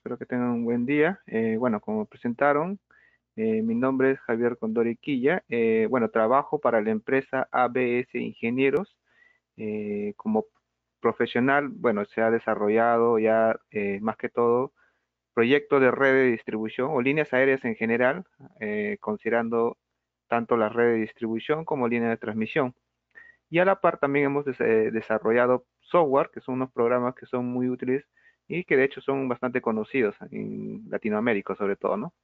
espero que tengan un buen día. Bueno, como presentaron, mi nombre es Javier Condori Quilla. Bueno, trabajo para la empresa ABS Ingenieros. Como profesional, bueno, se ha desarrollado ya más que todo proyectos de red de distribución o líneas aéreas en general, considerando tanto la red de distribución como línea de transmisión. Y a la par también hemos desarrollado software, que son unos programas que son muy útiles y que de hecho son bastante conocidos en Latinoamérica sobre todo, ¿no?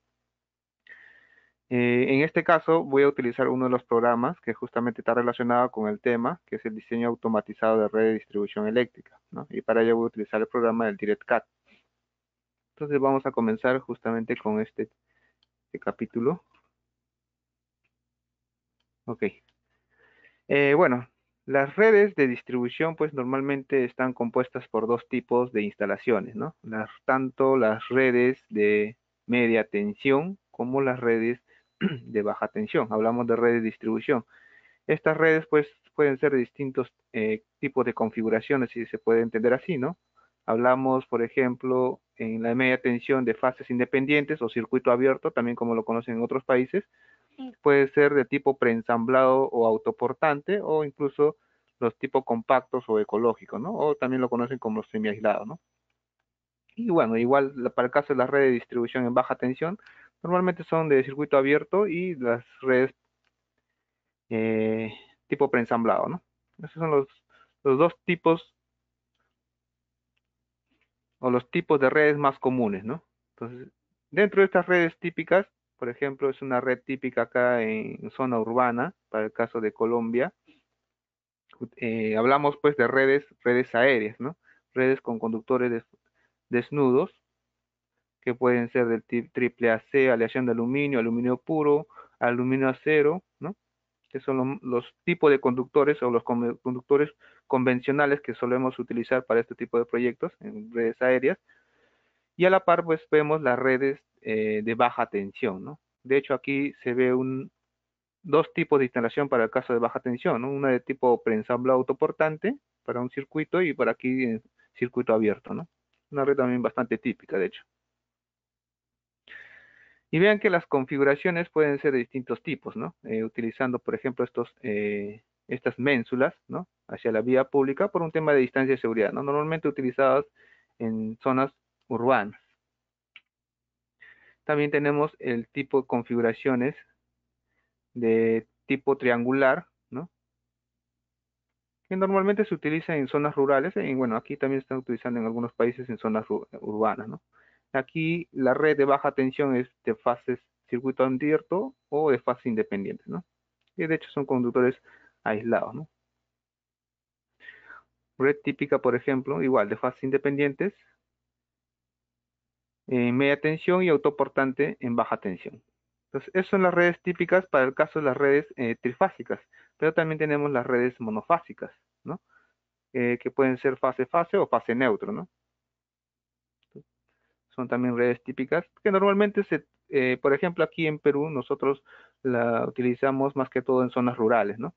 En este caso voy a utilizar uno de los programas que justamente está relacionado con el tema, que es el diseño automatizado de red de distribución eléctrica, ¿no? Y para ello voy a utilizar el programa del DirectCAD. Entonces vamos a comenzar justamente con este capítulo. Ok. Bueno, las redes de distribución pues normalmente están compuestas por dos tipos de instalaciones, ¿no? Tanto las redes de media tensión como las redes de baja tensión. Hablamos de redes de distribución. Estas redes pues pueden ser de distintos tipos de configuraciones, si se puede entender así, ¿no? Hablamos, por ejemplo, en la media tensión de fases independientes o circuito abierto, también como lo conocen en otros países. Puede ser de tipo preensamblado o autoportante o incluso los tipos compactos o ecológicos, ¿no? O también lo conocen como semiaislado, ¿no? Y bueno, igual para el caso de las redes de distribución en baja tensión, normalmente son de circuito abierto y las redes eh, tipo preensamblado, ¿no? Esos son los dos tipos o los tipos de redes más comunes, ¿no? Entonces, dentro de estas redes típicas, por ejemplo, es una red típica acá en zona urbana, para el caso de Colombia. Hablamos pues de redes aéreas, ¿no? Redes con conductores desnudos, que pueden ser del tipo triple AC, aleación de aluminio, aluminio puro, aluminio acero, ¿no? Que son los tipos de conductores o los conductores convencionales que solemos utilizar para este tipo de proyectos en redes aéreas. Y a la par, pues vemos las redes de baja tensión, ¿no? De hecho, aquí se ve dos tipos de instalación para el caso de baja tensión, ¿no? Una de tipo preensamblado autoportante para un circuito y para aquí circuito abierto, ¿no? Una red también bastante típica, de hecho. Y vean que las configuraciones pueden ser de distintos tipos, ¿no? Utilizando, por ejemplo, estas ménsulas, ¿no? Hacia la vía pública por un tema de distancia de seguridad, ¿no? Normalmente utilizadas en zonas urbanas. También tenemos el tipo de configuraciones de tipo triangular, ¿no? Que normalmente se utiliza en zonas rurales, y bueno, aquí también se están utilizando en algunos países en zonas urbanas, ¿no? Aquí la red de baja tensión es de fases circuito abierto o de fases independientes, ¿no? Y de hecho son conductores aislados, ¿no? Red típica, por ejemplo, igual de fases independientes, en media tensión y autoportante en baja tensión. Entonces, esas son las redes típicas para el caso de las redes trifásicas, pero también tenemos las redes monofásicas, ¿no? Que pueden ser fase-fase o fase neutro, ¿no? Son también redes típicas que normalmente por ejemplo, aquí en Perú nosotros la utilizamos más que todo en zonas rurales, ¿no?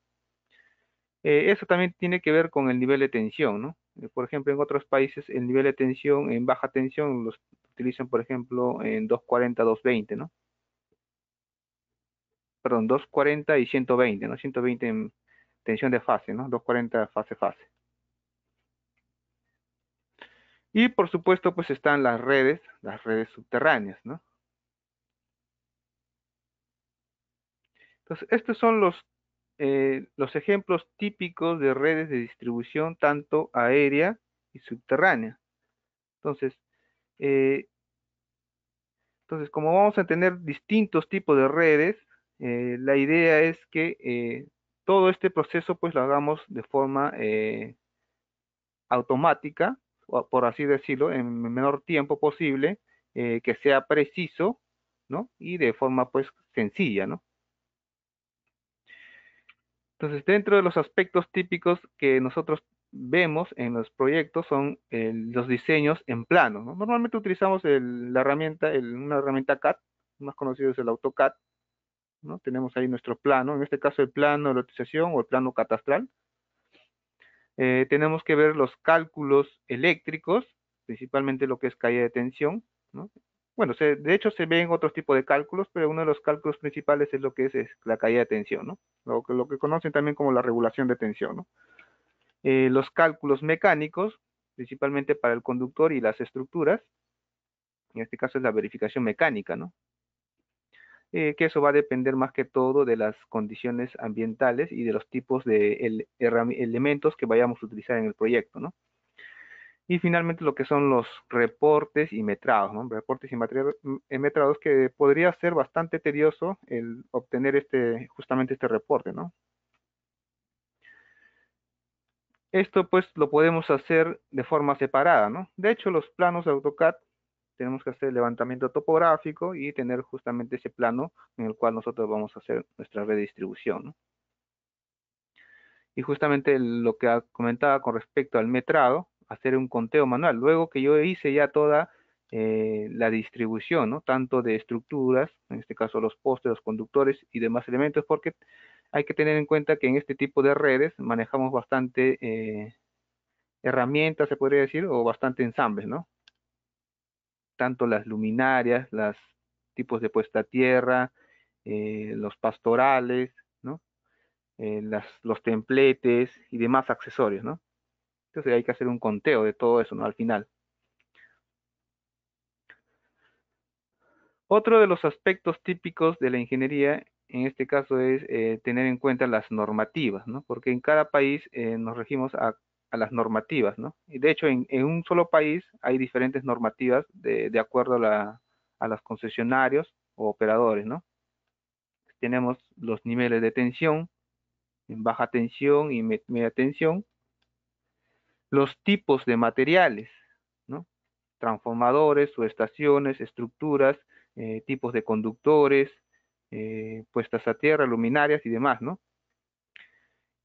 Eso también tiene que ver con el nivel de tensión, ¿no? Por ejemplo, en otros países el nivel de tensión en baja tensión los utilizan, por ejemplo, en 240, 220, ¿no? Perdón, 240 y 120, ¿no? 120 en tensión de fase, ¿no? 240 fase-fase. Y por supuesto, pues están las redes subterráneas, ¿no? Entonces, estos son los ejemplos típicos de redes de distribución tanto aérea y subterránea. Entonces, eh, como vamos a tener distintos tipos de redes, la idea es que todo este proceso pues lo hagamos de forma automática, o por así decirlo, en el menor tiempo posible, que sea preciso, ¿no? Y de forma pues sencilla, ¿no? Entonces, dentro de los aspectos típicos que nosotros vemos en los proyectos son los diseños en plano, ¿no? Normalmente utilizamos una herramienta CAD, más conocido es el AutoCAD, ¿no? Tenemos ahí nuestro plano, en este caso el plano de lotización o el plano catastral. Tenemos que ver los cálculos eléctricos, principalmente lo que es caída de tensión, ¿no? Bueno, de hecho se ven otros tipos de cálculos, pero uno de los cálculos principales es lo que es la caída de tensión, ¿no? Lo que conocen también como la regulación de tensión, ¿no? Los cálculos mecánicos, principalmente para el conductor y las estructuras, en este caso es la verificación mecánica, ¿no? Que eso va a depender más que todo de las condiciones ambientales y de los tipos de elementos que vayamos a utilizar en el proyecto, ¿no? Y finalmente lo que son los reportes y metrados, ¿no? Reportes y metrados que podría ser bastante tedioso el obtener justamente este reporte, ¿no? Esto pues lo podemos hacer de forma separada, ¿no? De hecho, los planos de AutoCAD tenemos que hacer levantamiento topográfico y tener justamente ese plano en el cual nosotros vamos a hacer nuestra redistribución, ¿no? Y justamente lo que comentaba con respecto al metrado, hacer un conteo manual. Luego que yo hice ya toda la distribución, ¿no? Tanto de estructuras, en este caso los postes, los conductores y demás elementos, porque hay que tener en cuenta que en este tipo de redes manejamos bastante herramientas, se podría decir, o bastante ensambles, ¿no? Tanto las luminarias, los tipos de puesta a tierra, los pastorales, ¿no? Los templetes y demás accesorios, ¿no? Entonces hay que hacer un conteo de todo eso, ¿no? Al final. Otro de los aspectos típicos de la ingeniería, en este caso, es tener en cuenta las normativas, ¿no? Porque en cada país nos regimos a las normativas, ¿no? Y de hecho, en un solo país hay diferentes normativas de acuerdo a los concesionarios o operadores, ¿no? Tenemos los niveles de tensión, en baja tensión y media tensión, los tipos de materiales, ¿no? Transformadores, subestaciones, estructuras, tipos de conductores, puestas a tierra, luminarias y demás, ¿no?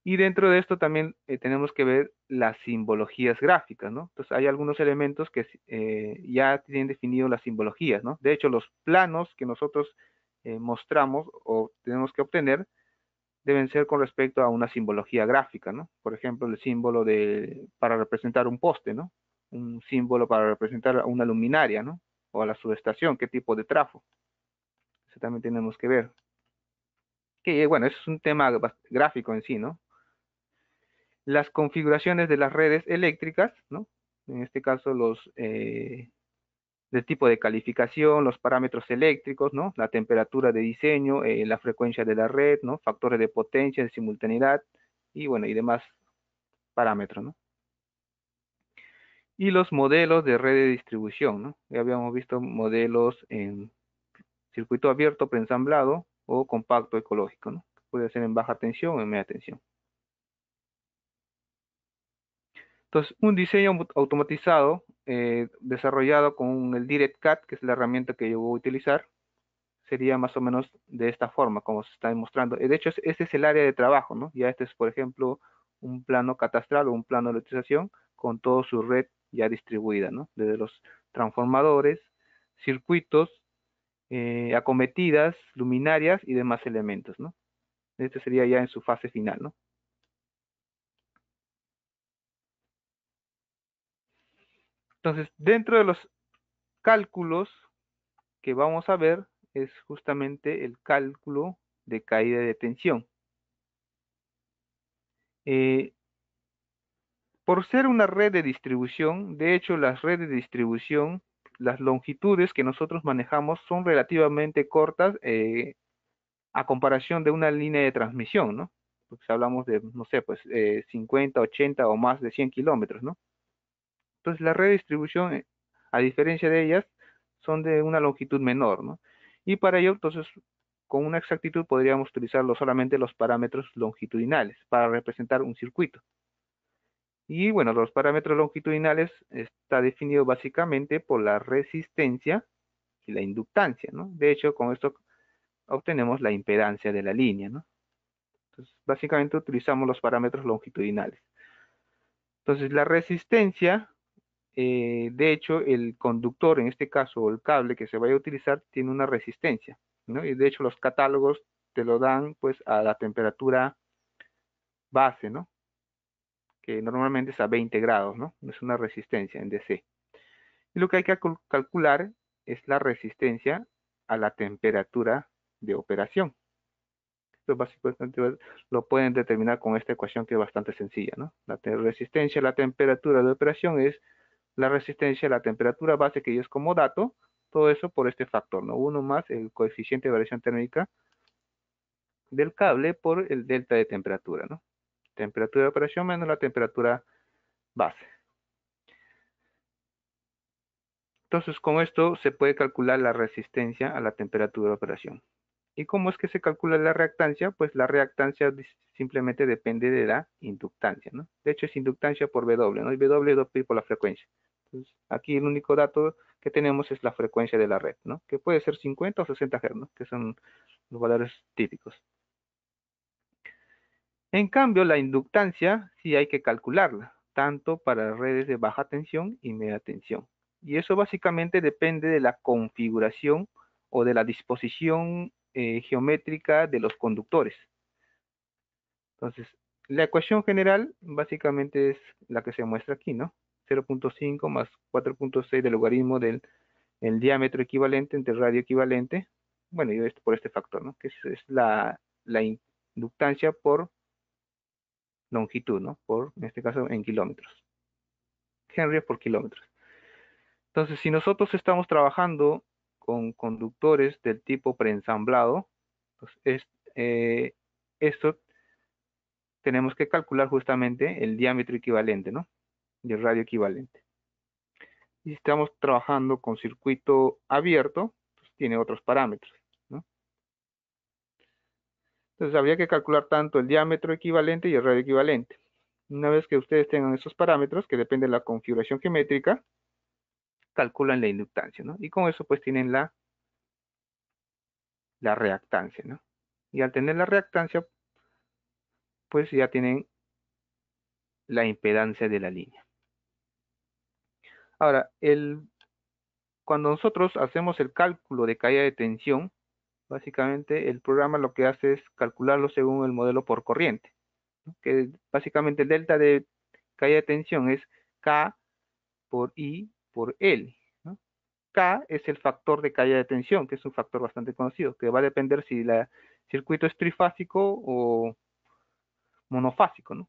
Y dentro de esto también tenemos que ver las simbologías gráficas, ¿no? Entonces hay algunos elementos que ya tienen definido las simbologías, ¿no? De hecho, los planos que nosotros mostramos o tenemos que obtener deben ser con respecto a una simbología gráfica, ¿no? Por ejemplo, el símbolo para representar un poste, ¿no? Un símbolo para representar a una luminaria, ¿no? O a la subestación, qué tipo de trafo. Eso también tenemos que ver. Que bueno, eso es un tema gráfico en sí, ¿no? Las configuraciones de las redes eléctricas, ¿no? En este caso, del tipo de calificación, los parámetros eléctricos, ¿no? La temperatura de diseño, la frecuencia de la red, ¿no? Factores de potencia, de simultaneidad y bueno, y demás parámetros, ¿no? Y los modelos de red de distribución, ¿no? Ya habíamos visto modelos en circuito abierto preensamblado o compacto ecológico, ¿no? Puede ser en baja tensión o en media tensión. Entonces, un diseño automatizado desarrollado con el DirectCAD, que es la herramienta que yo voy a utilizar, sería más o menos de esta forma, como se está demostrando. De hecho, ese es el área de trabajo, ¿no? Ya este es, por ejemplo, un plano catastral o un plano de utilización con toda su red ya distribuida, ¿no? Desde los transformadores, circuitos, acometidas, luminarias y demás elementos, ¿no? Este sería ya en su fase final, ¿no? Entonces, dentro de los cálculos que vamos a ver es justamente el cálculo de caída de tensión. Eh, por ser una red de distribución, de hecho las redes de distribución, las longitudes que nosotros manejamos son relativamente cortas a comparación de una línea de transmisión, ¿no? Porque si hablamos de, no sé, pues 50, 80 o más de 100 kilómetros, ¿no? Entonces la red de distribución, a diferencia de ellas, son de una longitud menor, ¿no? Y para ello, entonces, con una exactitud podríamos utilizar solamente los parámetros longitudinales para representar un circuito. Y bueno, los parámetros longitudinales está definido básicamente por la resistencia y la inductancia, ¿no? De hecho, con esto obtenemos la impedancia de la línea, ¿no? Entonces, básicamente utilizamos los parámetros longitudinales. Entonces, la resistencia, de hecho, el conductor, en este caso, o el cable que se vaya a utilizar, tiene una resistencia, ¿no? Y de hecho, los catálogos te lo dan, pues, a la temperatura base, ¿no? Que normalmente es a 20 grados, ¿no? Es una resistencia en DC. Y lo que hay que calcular es la resistencia a la temperatura de operación. Esto básicamente lo pueden determinar con esta ecuación que es bastante sencilla, ¿no? La resistencia a la temperatura de operación es la resistencia a la temperatura base que yo es como dato, todo eso por este factor, ¿no? 1 más el coeficiente de variación térmica del cable por el delta de temperatura, ¿no? Temperatura de operación menos la temperatura base. Entonces, con esto se puede calcular la resistencia a la temperatura de operación. ¿Y cómo es que se calcula la reactancia? Pues la reactancia simplemente depende de la inductancia, ¿no? De hecho, es inductancia por W, ¿no? Y W es pi por la frecuencia. Entonces, aquí el único dato que tenemos es la frecuencia de la red, ¿no? Que puede ser 50 o 60 Hz, ¿no? Que son los valores típicos. En cambio, la inductancia sí hay que calcularla, tanto para redes de baja tensión y media tensión. Y eso básicamente depende de la configuración o de la disposición geométrica de los conductores. Entonces, la ecuación general básicamente es la que se muestra aquí, ¿no? 0.5 más 4.6 del logaritmo del el diámetro equivalente entre el radio equivalente. Bueno, y esto por este factor, ¿no? Que es la inductancia por longitud, ¿no? En este caso, en kilómetros. Henry por kilómetros. Entonces, si nosotros estamos trabajando con conductores del tipo preensamblado, pues esto tenemos que calcular justamente el diámetro equivalente, ¿no? Y el radio equivalente. Y si estamos trabajando con circuito abierto, pues tiene otros parámetros, ¿no? Entonces habría que calcular tanto el diámetro equivalente y el radio equivalente. Una vez que ustedes tengan esos parámetros, que depende de la configuración geométrica, calculan la inductancia, ¿no? Y con eso pues tienen la reactancia, ¿no? Y al tener la reactancia, pues ya tienen la impedancia de la línea. Ahora, cuando nosotros hacemos el cálculo de caída de tensión, básicamente el programa lo que hace es calcularlo según el modelo por corriente, ¿no? Que básicamente el delta de caída de tensión es K por I por L, ¿no? K es el factor de caída de tensión, que es un factor bastante conocido, que va a depender si el circuito es trifásico o monofásico, ¿no?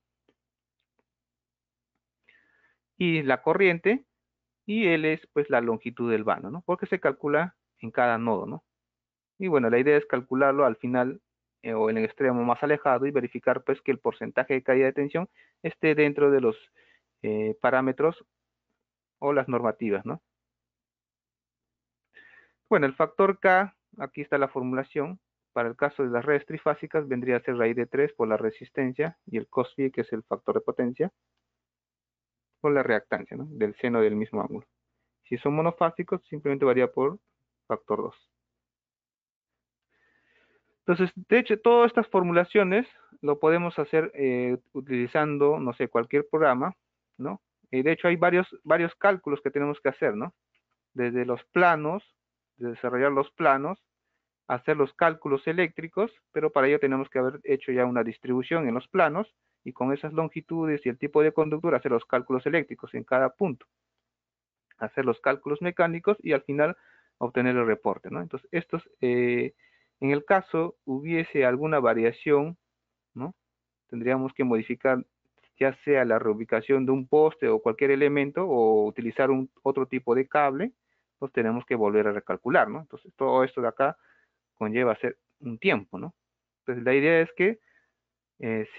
Y la corriente, y L es pues la longitud del vano, ¿no? Porque se calcula en cada nodo, ¿no? Y bueno, la idea es calcularlo al final o en el extremo más alejado y verificar pues que el porcentaje de caída de tensión esté dentro de los parámetros o las normativas, ¿no? Bueno, el factor K, aquí está la formulación. Para el caso de las redes trifásicas vendría a ser raíz de 3 por la resistencia y el cos phi, que es el factor de potencia, por la reactancia, ¿no? Del seno del mismo ángulo. Si son monofásicos, simplemente varía por factor 2. Entonces, de hecho, todas estas formulaciones lo podemos hacer utilizando, no sé, cualquier programa, ¿no? De hecho, hay varios cálculos que tenemos que hacer, ¿no? Desde los planos, de desarrollar los planos, hacer los cálculos eléctricos, pero para ello tenemos que haber hecho ya una distribución en los planos y con esas longitudes y el tipo de conductor hacer los cálculos eléctricos en cada punto, hacer los cálculos mecánicos y al final obtener el reporte, ¿no? Entonces, en el caso hubiese alguna variación, ¿no? Tendríamos que modificar ya sea la reubicación de un poste o cualquier elemento o utilizar otro tipo de cable, pues tenemos que volver a recalcular, ¿no? Entonces, todo esto de acá conlleva hacer un tiempo, ¿no? Entonces, la idea es que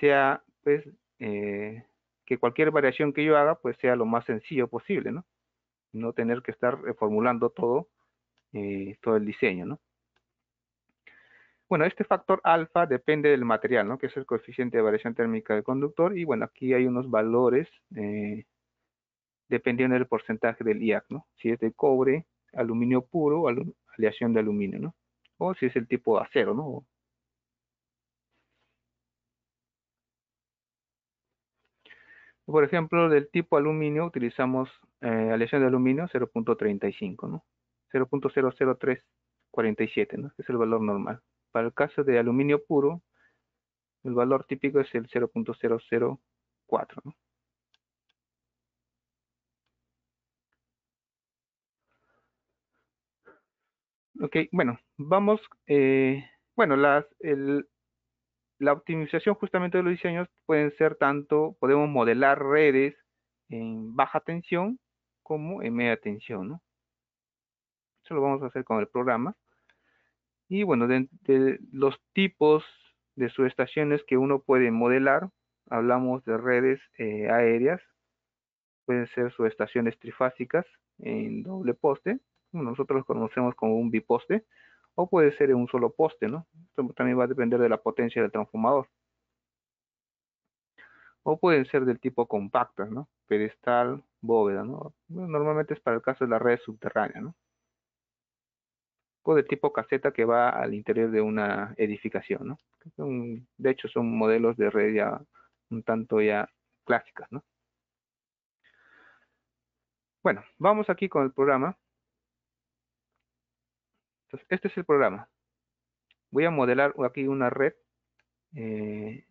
sea, pues, que cualquier variación que yo haga, pues, sea lo más sencillo posible, ¿no? No tener que estar reformulando todo el diseño, ¿no? Bueno, este factor alfa depende del material, ¿no? Que es el coeficiente de variación térmica del conductor. Y bueno, aquí hay unos valores dependiendo del porcentaje del IAC, ¿no? Si es de cobre, aluminio puro o aleación de aluminio, ¿no? O si es el tipo de acero, ¿no? Por ejemplo, del tipo aluminio utilizamos aleación de aluminio 0.35, ¿no? 0.00347, ¿no? Que es el valor normal. Para el caso de aluminio puro, el valor típico es el 0.004, ¿no? Ok, bueno, vamos, bueno, la optimización justamente de los diseños pueden ser tanto, podemos modelar redes en baja tensión como en media tensión, ¿no? Eso lo vamos a hacer con el programa. Y bueno, de los tipos de subestaciones que uno puede modelar, hablamos de redes aéreas, pueden ser subestaciones trifásicas en doble poste, bueno, nosotros los conocemos como un biposte, o puede ser en un solo poste, ¿no? Esto también va a depender de la potencia del transformador. O pueden ser del tipo compactas, ¿no? Pedestal, bóveda, ¿no? Bueno, normalmente es para el caso de la red subterránea, ¿no? O de tipo caseta que va al interior de una edificación, ¿no? De hecho, son modelos de red ya un tanto ya clásicas, ¿no? Bueno, vamos aquí con el programa. Entonces, este es el programa. Voy a modelar aquí una red eh,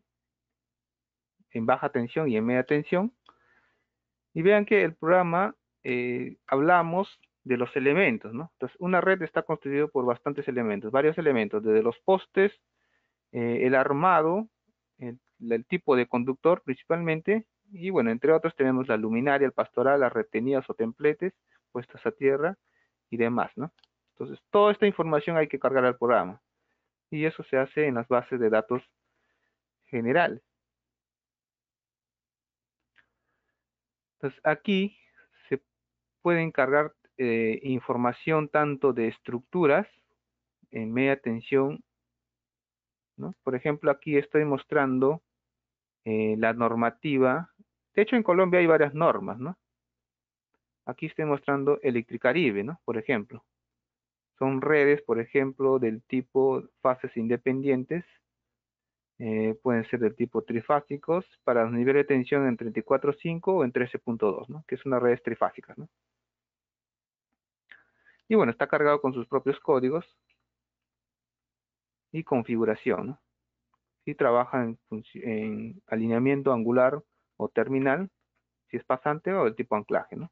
en baja tensión y en media tensión. Y vean que el programa hablamos de los elementos, ¿no? Entonces, una red está constituida por bastantes elementos, varios elementos, desde los postes, el armado, el tipo de conductor principalmente, y bueno, entre otros tenemos la luminaria, el pastoral, las retenidas o templetes puestas a tierra y demás, ¿no? Entonces, toda esta información hay que cargar al programa, y eso se hace en las bases de datos generales. Entonces, aquí se pueden cargar información tanto de estructuras en media tensión, ¿no? Por ejemplo, aquí estoy mostrando la normativa. De hecho, en Colombia hay varias normas, ¿no? Aquí estoy mostrando Electricaribe, ¿no? Por ejemplo. Son redes, por ejemplo, del tipo fases independientes. Pueden ser del tipo trifásicos para los niveles de tensión en 34.5 o en 13.2, ¿no? Que es una red trifásica, ¿no? Y bueno, está cargado con sus propios códigos y configuración, ¿no? Si trabaja en alineamiento angular o terminal, si es pasante o el tipo anclaje, ¿no?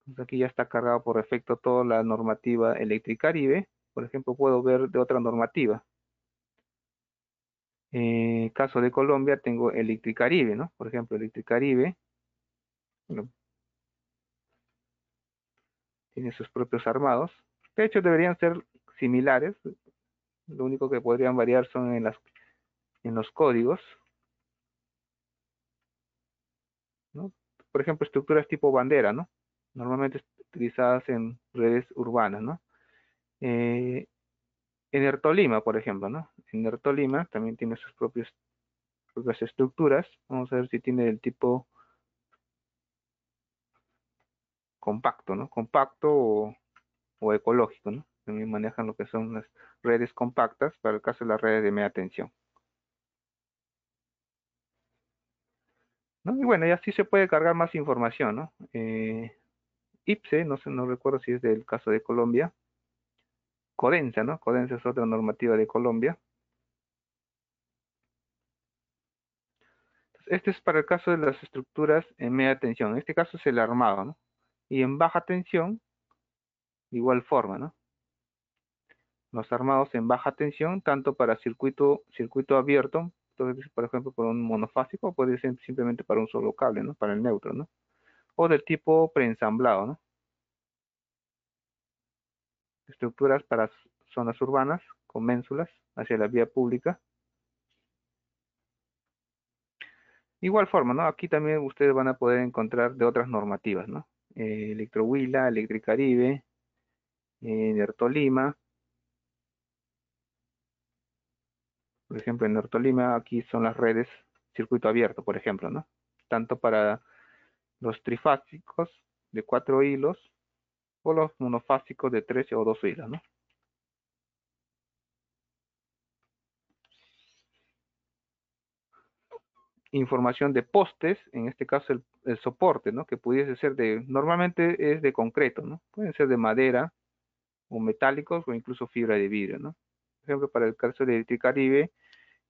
Entonces aquí ya está cargado por defecto toda la normativa Electricaribe. Por ejemplo, puedo ver de otra normativa. Caso de Colombia tengo Electricaribe, ¿no? Por ejemplo, Electricaribe, bueno, tiene sus propios armados. De hecho, deberían ser similares. Lo único que podrían variar son en los códigos, ¿no? Por ejemplo, estructuras tipo bandera, ¿no? Normalmente utilizadas en redes urbanas, ¿no? Eh, Enertolima, por ejemplo, ¿no? Enertolima también tiene sus propias estructuras. Vamos a ver si tiene el tipo compacto, ¿no? Compacto o ecológico, ¿no? También manejan lo que son las redes compactas para el caso de las redes de media tensión, ¿no? Y bueno, y así se puede cargar más información, ¿no? IPSE, no sé, no recuerdo si es del caso de Colombia. Codensa, ¿no? Codensa es otra normativa de Colombia. Este es para el caso de las estructuras en media tensión. En este caso es el armado, ¿no? Y en baja tensión, igual forma, ¿no? Los armados en baja tensión, tanto para circuito abierto, entonces, por ejemplo, por un monofásico, o puede ser simplemente para un solo cable, ¿no? Para el neutro, ¿no? O del tipo preensamblado, ¿no? Estructuras para zonas urbanas con ménsulas hacia la vía pública. Igual forma, ¿no? Aquí también ustedes van a poder encontrar de otras normativas, ¿no? Electrohuila, Electricaribe, Nertolima. Por ejemplo, en Nertolima aquí son las redes circuito abierto, por ejemplo, ¿no? Tanto para los trifásicos de 4 hilos o los monofásicos de 13 o 2 hilos, ¿no? Información de postes, en este caso el soporte, ¿no? Que pudiese ser normalmente es de concreto, ¿no? Pueden ser de madera o metálicos o incluso fibra de vidrio, ¿no? Por ejemplo, para el caso de Electricaribe,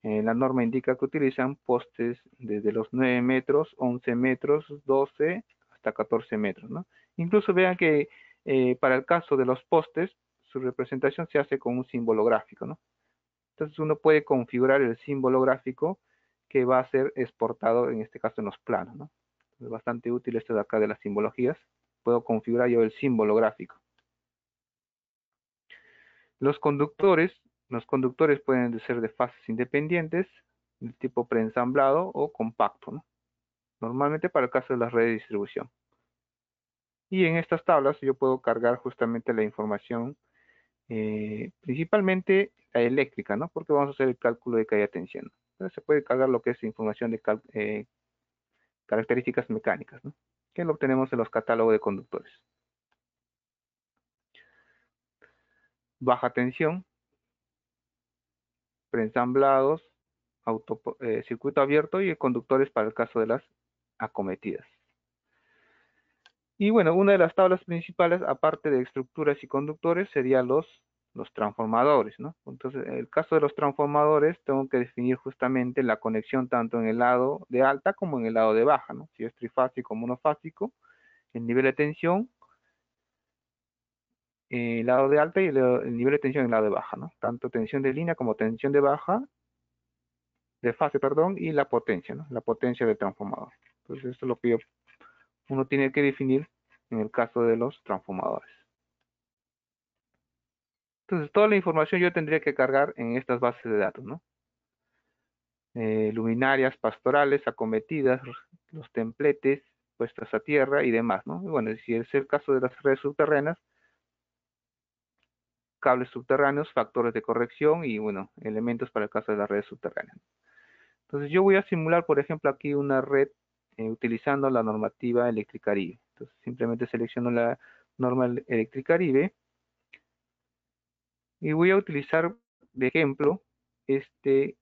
la norma indica que utilizan postes desde los 9 metros, 11 metros, 12 hasta 14 metros, ¿no? Incluso vean que Para el caso de los postes, su representación se hace con un símbolo gráfico, ¿no? Entonces uno puede configurar el símbolo gráfico que va a ser exportado, en este caso en los planos, ¿no? Es bastante útil esto de acá de las simbologías. Puedo configurar yo el símbolo gráfico. Los conductores, los conductores pueden ser de fases independientes, del tipo preensamblado o compacto, ¿no? Normalmente para el caso de las redes de distribución. Y en estas tablas yo puedo cargar justamente la información, principalmente la eléctrica, ¿no? Porque vamos a hacer el cálculo de caída de tensión. Entonces se puede cargar lo que es información de características mecánicas, ¿no? Que lo obtenemos en los catálogos de conductores. Baja tensión, preensamblados, circuito abierto y conductores para el caso de las acometidas. Y bueno, una de las tablas principales, aparte de estructuras y conductores, serían los transformadores, ¿no? Entonces, en el caso de los transformadores, tengo que definir justamente la conexión tanto en el lado de alta como en el lado de baja, ¿no? Si es trifásico o monofásico, el nivel de tensión, el lado de alta y el nivel de tensión en el lado de baja, ¿no? Tanto tensión de línea como tensión de baja, de fase, perdón, y la potencia, ¿no? La potencia del transformador. Entonces, esto es lo que uno tiene que definir en el caso de los transformadores. Entonces, toda la información yo tendría que cargar en estas bases de datos, ¿no? Luminarias pastorales, acometidas, los templetes, puestas a tierra y demás, ¿no? Y bueno, si es el caso de las redes subterráneas, cables subterráneos, factores de corrección y, bueno, elementos para el caso de las redes subterráneas. Entonces, yo voy a simular, por ejemplo, aquí una red utilizando la normativa Electricaribe. Entonces, simplemente selecciono la norma Electricaribe y voy a utilizar de ejemplo este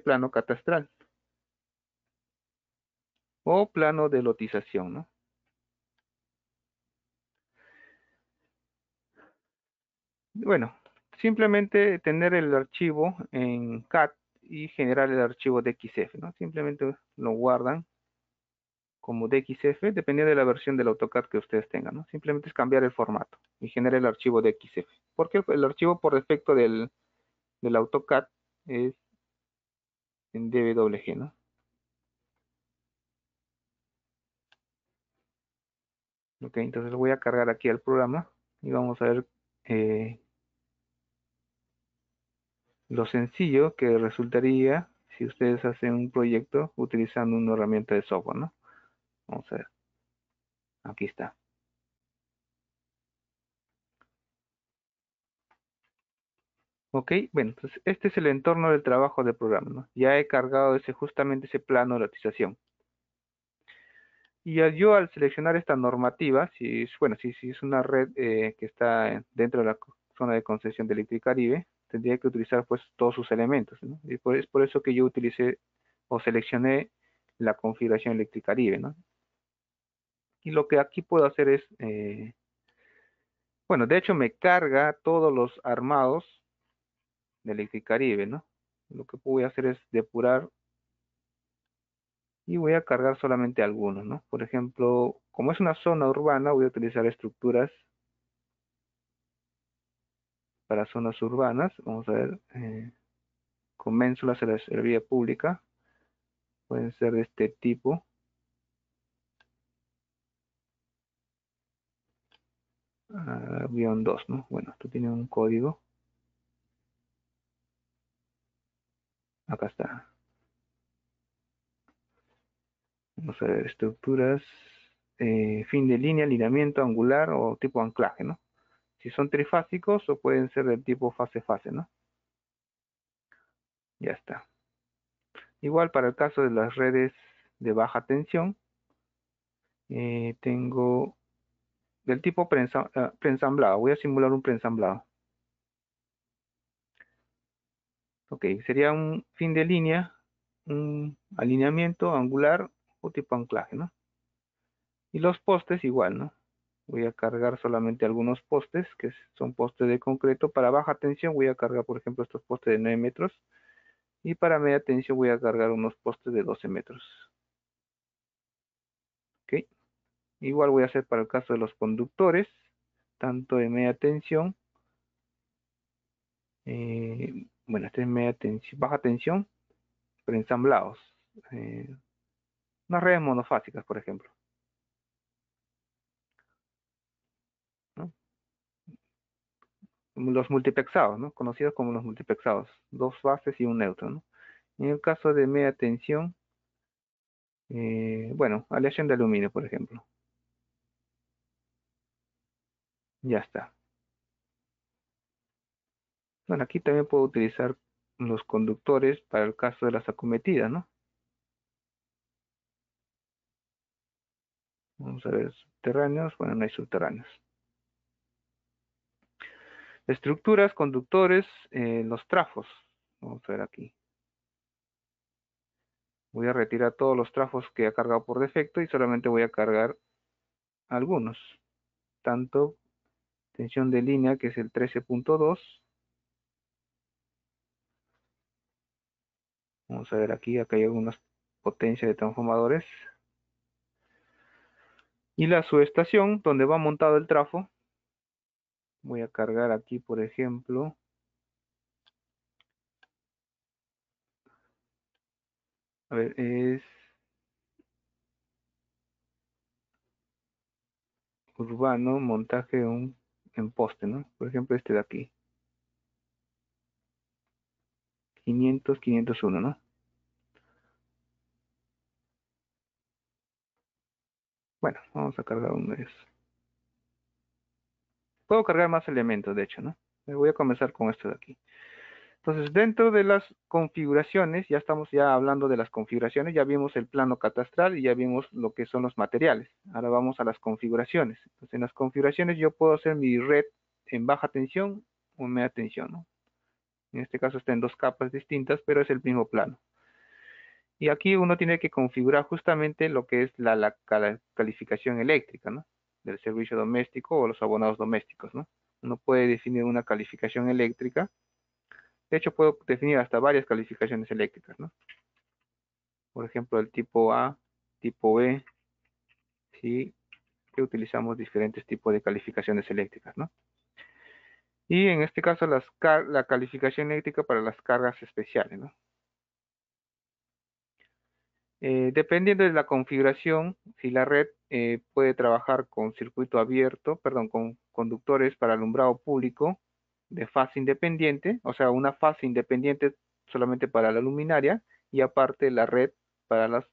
plano catastral o plano de lotización, ¿no? Bueno, simplemente tener el archivo en CAD y generar el archivo DXF, ¿no? Simplemente lo guardan como DXF, dependiendo de la versión del AutoCAD que ustedes tengan, ¿no? Simplemente es cambiar el formato y generar el archivo DXF. Porque el archivo por defecto del AutoCAD es en DWG, ¿no? Ok, entonces lo voy a cargar aquí al programa y vamos a ver eh, lo sencillo que resultaría si ustedes hacen un proyecto utilizando una herramienta de software, ¿no? Vamos a ver, aquí está. Ok, bueno, entonces este es el entorno del trabajo del programa, ¿no? Ya he cargado justamente ese plano de lotización. Y yo al seleccionar esta normativa, si es, bueno, si es una red que está dentro de la zona de concesión de Electricaribe, tendría que utilizar pues todos sus elementos, ¿no? Y es por eso que yo utilicé o seleccioné la configuración Electricaribe, ¿no? Y lo que aquí puedo hacer es, bueno, de hecho me carga todos los armados de Electricaribe, ¿no? Lo que voy a hacer es depurar y voy a cargar solamente algunos, ¿no? Por ejemplo, como es una zona urbana, voy a utilizar estructuras para zonas urbanas. Vamos a ver, con ménsulas en la vía pública, pueden ser de este tipo. Guión 2, ¿no? Bueno, esto tiene un código. Acá está. Vamos a ver, estructuras, fin de línea, alineamiento angular o tipo anclaje, ¿no? Si son trifásicos o pueden ser del tipo fase-fase, ¿no? Ya está. Igual para el caso de las redes de baja tensión, tengo del tipo preensamblado. Voy a simular un preensamblado. Ok, sería un fin de línea, un alineamiento angular o tipo anclaje, ¿no? Y los postes igual, ¿no? Voy a cargar solamente algunos postes, que son postes de concreto. Para baja tensión voy a cargar, por ejemplo, estos postes de 9 metros. Y para media tensión voy a cargar unos postes de 12 metros. ¿Ok? Igual voy a hacer para el caso de los conductores. tanto de media tensión, bueno, este es media tensión, baja tensión, preensamblados, eh, unas redes monofásicas, por ejemplo, ¿no? Los multiplexados, ¿no? Conocidos como los multiplexados, dos bases y un neutro, ¿no? En el caso de media tensión, bueno, aleación de aluminio, por ejemplo, ya está. Bueno, aquí también puedo utilizar los conductores para el caso de las acometidas, ¿no? Vamos a ver, subterráneos, bueno, no hay subterráneos. Estructuras, conductores, los trafos. Vamos a ver aquí. Voy a retirar todos los trafos que ha cargado por defecto y solamente voy a cargar algunos. Tanto tensión de línea, que es el 13.2. Vamos a ver aquí, acá hay algunas potencias de transformadores. Y la subestación, donde va montado el trafo. Voy a cargar aquí, por ejemplo, a ver, es urbano, montaje en poste, ¿no? Por ejemplo, este de aquí, 500, 501, ¿no? Bueno, vamos a cargar uno de esos. Puedo cargar más elementos, de hecho, ¿no? Voy a comenzar con esto de aquí. Entonces, dentro de las configuraciones, ya estamos ya hablando de las configuraciones, ya vimos el plano catastral y ya vimos lo que son los materiales. Ahora vamos a las configuraciones. Entonces, en las configuraciones yo puedo hacer mi red en baja tensión o en media tensión, ¿no? En este caso está en dos capas distintas, pero es el mismo plano. Y aquí uno tiene que configurar justamente lo que es la calificación eléctrica, ¿no? Del servicio doméstico o los abonados domésticos, ¿no? Uno puede definir una calificación eléctrica. De hecho, puedo definir hasta varias calificaciones eléctricas, ¿no? Por ejemplo, el tipo A, tipo B, sí, que utilizamos diferentes tipos de calificaciones eléctricas, ¿no? Y en este caso, la calificación eléctrica para las cargas especiales, ¿no? Dependiendo de la configuración, si la red puede trabajar con circuito abierto, perdón, con conductores para alumbrado público de fase independiente, o sea, una fase independiente solamente para la luminaria y aparte la red para las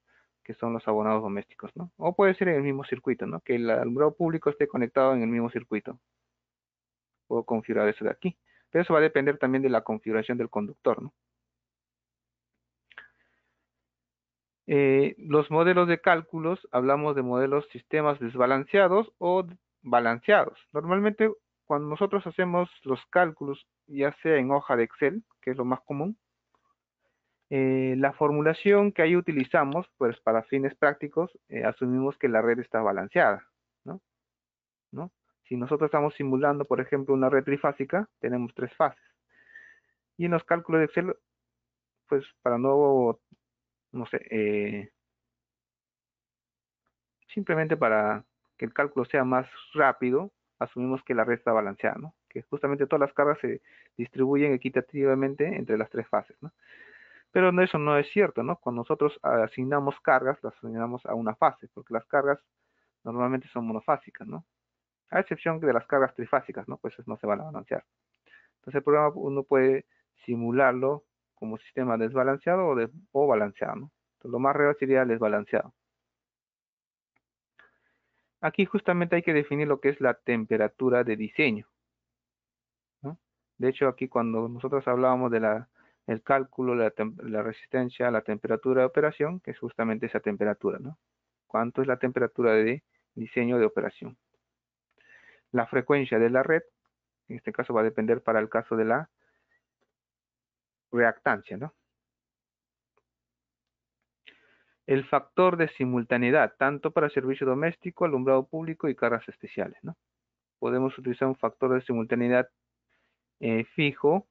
que son los abonados domésticos, ¿no? O puede ser en el mismo circuito, ¿no? Que el alumbrado público esté conectado en el mismo circuito. Puedo configurar eso de aquí. Pero eso va a depender también de la configuración del conductor, ¿no? Los modelos de cálculos, hablamos de modelos sistemas desbalanceados o balanceados. Normalmente, cuando nosotros hacemos los cálculos, ya sea en hoja de Excel, que es lo más común, la formulación que ahí utilizamos, pues para fines prácticos, asumimos que la red está balanceada, ¿no? ¿No? Si nosotros estamos simulando, por ejemplo, una red trifásica, tenemos tres fases. Y en los cálculos de Excel, pues para no sé, simplemente para que el cálculo sea más rápido, asumimos que la red está balanceada, ¿no? Que justamente todas las cargas se distribuyen equitativamente entre las tres fases, ¿no? Pero no, eso no es cierto, ¿no? Cuando nosotros asignamos cargas, las asignamos a una fase, porque las cargas normalmente son monofásicas, ¿no? A excepción de las cargas trifásicas, ¿no? Pues no se van a balancear. Entonces el programa uno puede simularlo como sistema desbalanceado o balanceado, ¿no? Entonces, lo más real sería el desbalanceado. Aquí justamente hay que definir lo que es la temperatura de diseño, ¿no? De hecho, aquí cuando nosotros hablábamos de el cálculo, la resistencia, la temperatura de operación, que es justamente esa temperatura, ¿no? ¿Cuánto es la temperatura de diseño de operación? La frecuencia de la red, en este caso va a depender para el caso de la reactancia, ¿no? El factor de simultaneidad, tanto para servicio doméstico, alumbrado público y cargas especiales, ¿no? Podemos utilizar un factor de simultaneidad fijo,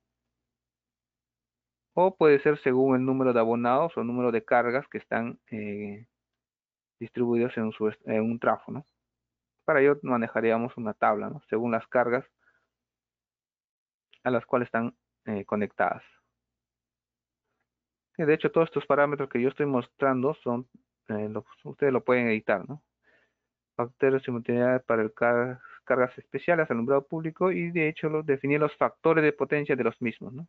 o puede ser según el número de abonados o número de cargas que están distribuidos en un trafo, ¿no? Para ello manejaríamos una tabla, ¿no? Según las cargas a las cuales están conectadas. Y de hecho, todos estos parámetros que yo estoy mostrando son, ustedes lo pueden editar, ¿no? Factores de simultaneidad para cargas especiales, alumbrado público y de hecho definir los factores de potencia de los mismos, ¿no?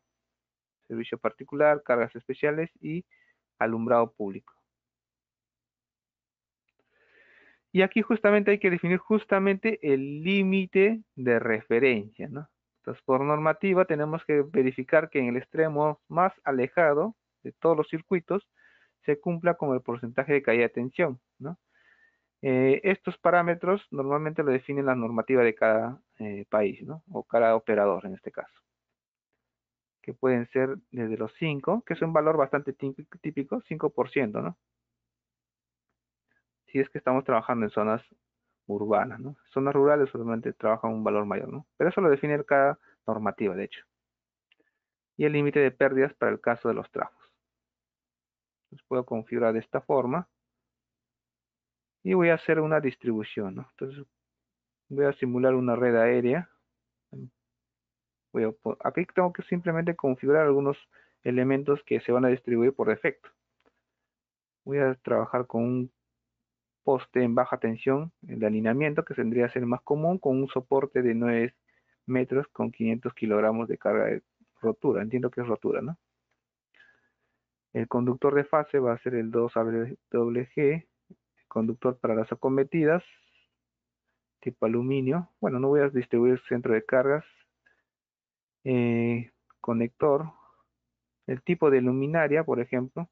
Servicio particular, cargas especiales y alumbrado público. Y aquí justamente hay que definir justamente el límite de referencia, ¿no? Entonces, por normativa tenemos que verificar que en el extremo más alejado de todos los circuitos se cumpla con el porcentaje de caída de tensión, ¿no? Estos parámetros normalmente lo define la normativa de cada país, ¿no? O cada operador en este caso, que pueden ser desde los 5, que es un valor bastante típico, 5%, ¿no? Si es que estamos trabajando en zonas urbanas, ¿no? Zonas rurales solamente trabajan un valor mayor, ¿no? Pero eso lo define cada normativa, de hecho. Y el límite de pérdidas para el caso de los trafos. Entonces puedo configurar de esta forma y voy a hacer una distribución, ¿no? Entonces voy a simular una red aérea. Aquí tengo que simplemente configurar algunos elementos que se van a distribuir por defecto. Voy a trabajar con un poste en baja tensión, el de alineamiento, que tendría que ser más común, con un soporte de 9 metros con 500 kilogramos de carga de rotura. Entiendo que es rotura, ¿no? El conductor de fase va a ser el 2AWG, conductor para las acometidas, tipo aluminio. Bueno, no voy a distribuir centro de cargas. Conector, el tipo de luminaria, por ejemplo,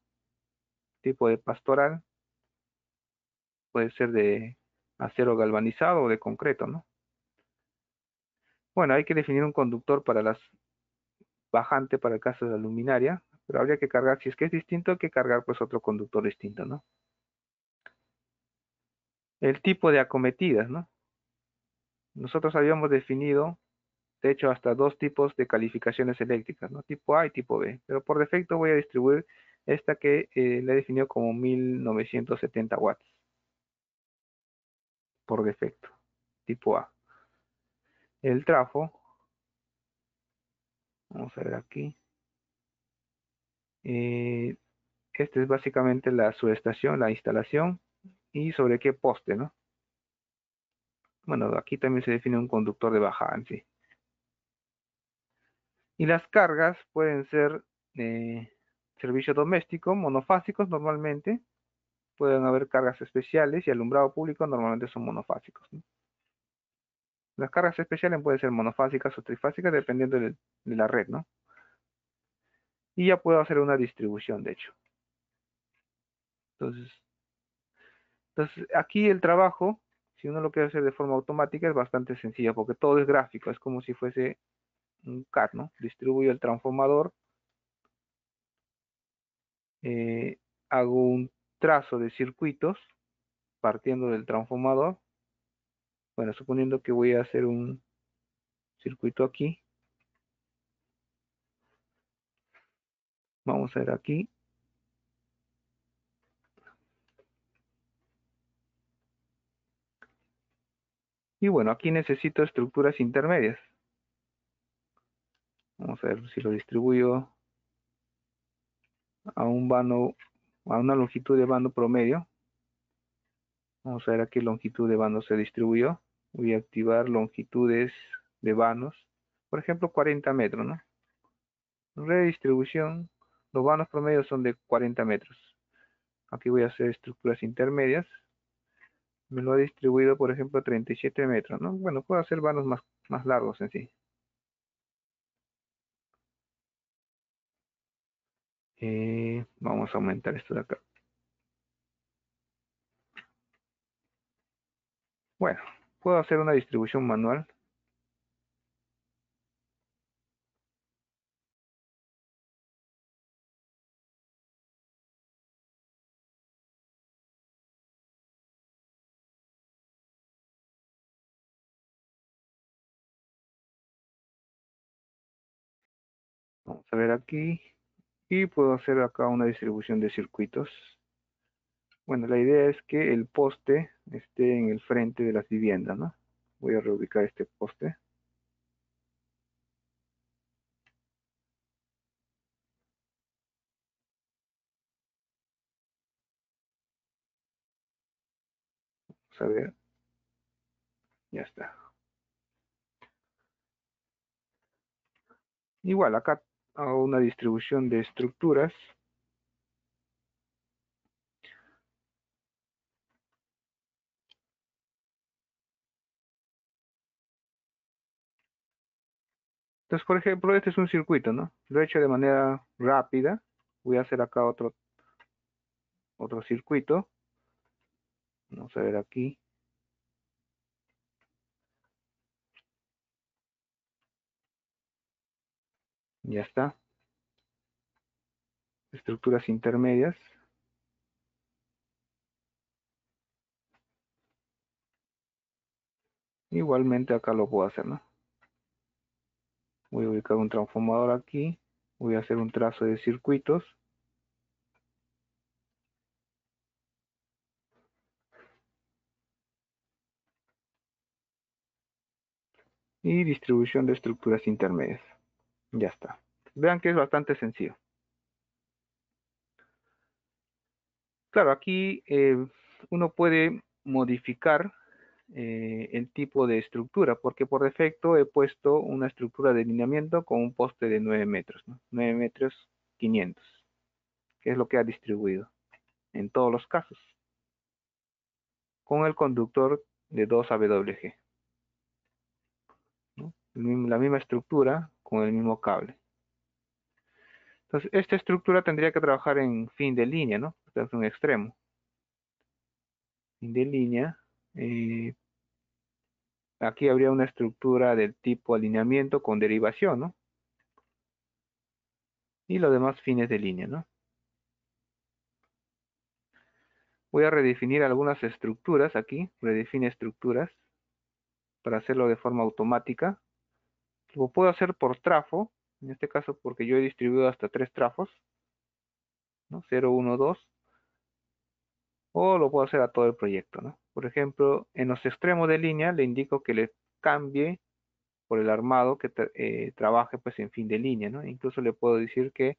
tipo de pastoral, puede ser de acero galvanizado o de concreto, ¿no? Bueno, hay que definir un conductor para las bajante para el caso de la luminaria, pero habría que cargar, si es que es distinto, hay que cargar pues otro conductor distinto, ¿no? El tipo de acometidas, ¿no? Nosotros habíamos definido, de hecho, hasta dos tipos de calificaciones eléctricas, ¿no? Tipo A y tipo B, pero por defecto voy a distribuir esta que le he definido como 1970 watts, por defecto, tipo A. El trafo, vamos a ver aquí, eh, este es básicamente la subestación, la instalación y sobre qué poste, ¿no? Bueno, aquí también se define un conductor de bajada en sí. Y las cargas pueden ser servicio doméstico, monofásicos normalmente. Pueden haber cargas especiales y alumbrado público normalmente son monofásicos, ¿no? Las cargas especiales pueden ser monofásicas o trifásicas dependiendo de la red, ¿no? Y ya puedo hacer una distribución, de hecho. Entonces, aquí el trabajo, si uno lo quiere hacer de forma automática, es bastante sencillo porque todo es gráfico, es como si fuese un CAD, ¿no? Distribuyo el transformador, eh, hago un trazo de circuitos partiendo del transformador. Bueno, suponiendo que voy a hacer un circuito aquí, vamos a ver aquí. Y bueno, aquí necesito estructuras intermedias. Vamos a ver si lo distribuyo a un vano, a una longitud de bando promedio. Vamos a ver a qué longitud de bando se distribuyó. Voy a activar longitudes de vanos. Por ejemplo, 40 metros, ¿no? Redistribución. Los vanos promedios son de 40 metros. Aquí voy a hacer estructuras intermedias. Me lo ha distribuido, por ejemplo, 37 metros, ¿no? Bueno, puedo hacer vanos más largos en sí. Vamos a aumentar esto de acá. Bueno, puedo hacer una distribución manual. Vamos a ver aquí. Y puedo hacer acá una distribución de circuitos. Bueno, la idea es que el poste esté en el frente de las viviendas, ¿no? Voy a reubicar este poste. Vamos a ver, ya está. Igual, acá hago una distribución de estructuras. Entonces, por ejemplo, este es un circuito, ¿no? Lo he hecho de manera rápida. Voy a hacer acá otro circuito. Vamos a ver aquí. Ya está. Estructuras intermedias. Igualmente acá lo puedo hacer, ¿no? Voy a ubicar un transformador aquí. Voy a hacer un trazo de circuitos. Y distribución de estructuras intermedias. Ya está. Vean que es bastante sencillo. Claro, aquí uno puede modificar el tipo de estructura, porque por defecto he puesto una estructura de lineamiento con un poste de 9 metros, ¿no? 9 metros 500, que es lo que ha distribuido en todos los casos, con el conductor de 2 AWG, ¿no? La misma estructura con el mismo cable. Entonces, esta estructura tendría que trabajar en fin de línea, ¿no? Este es un extremo. Fin de línea. eh, Aquí habría una estructura del tipo alineamiento con derivación, ¿no? Y los demás fines de línea, ¿no? Voy a redefinir algunas estructuras aquí, redefine estructuras para hacerlo de forma automática. Lo puedo hacer por trafo, en este caso porque yo he distribuido hasta 3 trafos, ¿no? 0, 1, 2, o lo puedo hacer a todo el proyecto, ¿no? Por ejemplo, en los extremos de línea le indico que le cambie por el armado que trabaje pues en fin de línea, ¿no? Incluso le puedo decir que